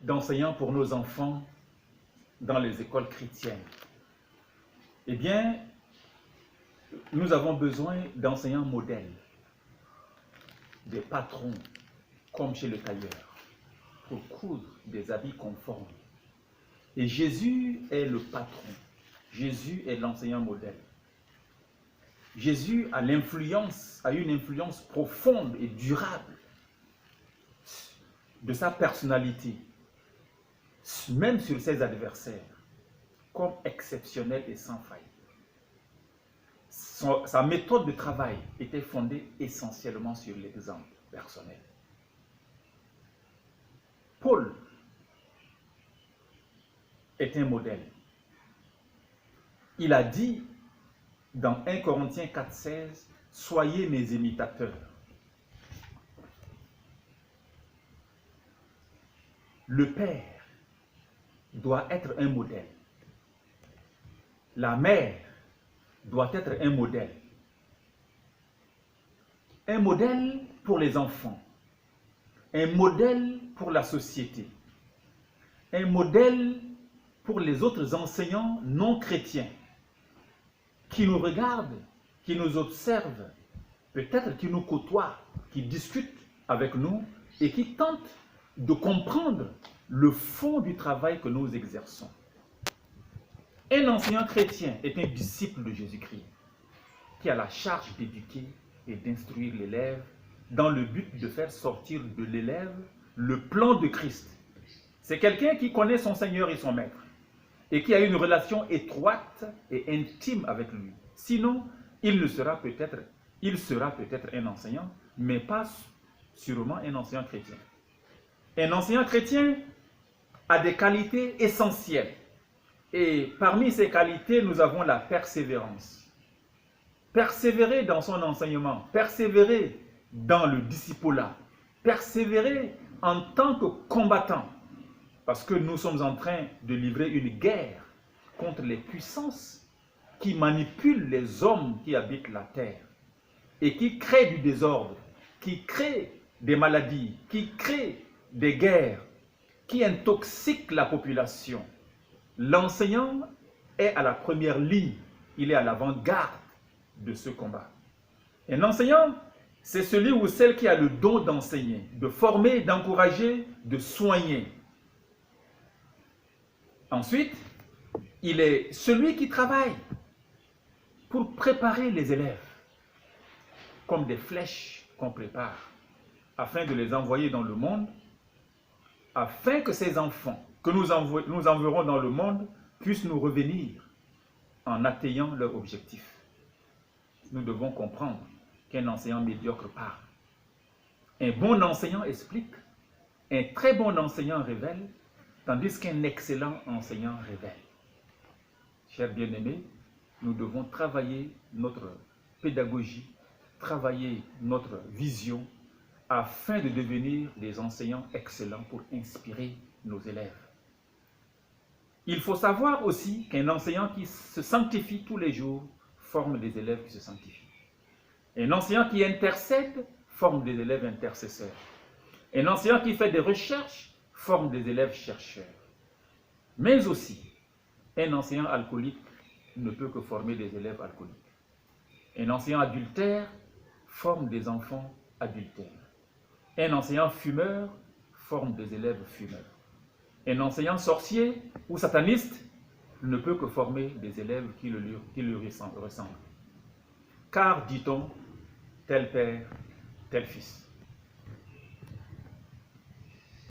d'enseignants pour nos enfants dans les écoles chrétiennes? Eh bien, nous avons besoin d'enseignants modèles, des patrons, comme chez le tailleur, pour coudre des habits conformes. Et Jésus est le patron. Jésus est l'enseignant modèle. Jésus a une influence profonde et durable de sa personnalité, même sur ses adversaires, comme exceptionnel et sans faille. Sa méthode de travail était fondée essentiellement sur l'exemple personnel. Paul est un modèle. Il a dit dans 1 Corinthiens 4,16, « Soyez mes imitateurs. » Le père doit être un modèle. La mère doit être un modèle. Un modèle pour les enfants. Un modèle pour la société. Un modèle pour les autres enseignants non chrétiens qui nous regardent, qui nous observent, peut-être qui nous côtoient, qui discutent avec nous et qui tentent de comprendre le fond du travail que nous exerçons. Un enseignant chrétien est un disciple de Jésus-Christ qui a la charge d'éduquer et d'instruire l'élève dans le but de faire sortir de l'élève le plan de Christ. C'est quelqu'un qui connaît son Seigneur et son Maître et qui a une relation étroite et intime avec lui. Sinon, il sera peut-être un enseignant, mais pas sûrement un enseignant chrétien. Un enseignant chrétien a des qualités essentielles. Et parmi ces qualités, nous avons la persévérance. Persévérer dans son enseignement, persévérer dans le discipulat, persévérer en tant que combattant. Parce que nous sommes en train de livrer une guerre contre les puissances qui manipulent les hommes qui habitent la terre et qui créent du désordre, qui créent des maladies, qui créent des guerres, qui intoxiquent la population. L'enseignant est à la première ligne, il est à l'avant-garde de ce combat. Un enseignant, c'est celui ou celle qui a le don d'enseigner, de former, d'encourager, de soigner. Ensuite, il est celui qui travaille pour préparer les élèves, comme des flèches qu'on prépare, afin de les envoyer dans le monde, afin que ces enfants que nous enverrons dans le monde puissent nous revenir en atteignant leur objectif. Nous devons comprendre qu'un enseignant médiocre parle. Un bon enseignant explique, un très bon enseignant révèle, tandis qu'un excellent enseignant révèle. Chers bien-aimés, nous devons travailler notre pédagogie, travailler notre vision, afin de devenir des enseignants excellents pour inspirer nos élèves. Il faut savoir aussi qu'un enseignant qui se sanctifie tous les jours forme des élèves qui se sanctifient. Un enseignant qui intercède forme des élèves intercesseurs. Un enseignant qui fait des recherches forme des élèves chercheurs. Mais aussi, un enseignant alcoolique ne peut que former des élèves alcooliques. Un enseignant adultère forme des enfants adultères. Un enseignant fumeur forme des élèves fumeurs. Un enseignant sorcier ou sataniste ne peut que former des élèves qui lui ressemblent. Car, dit-on, tel père, tel fils.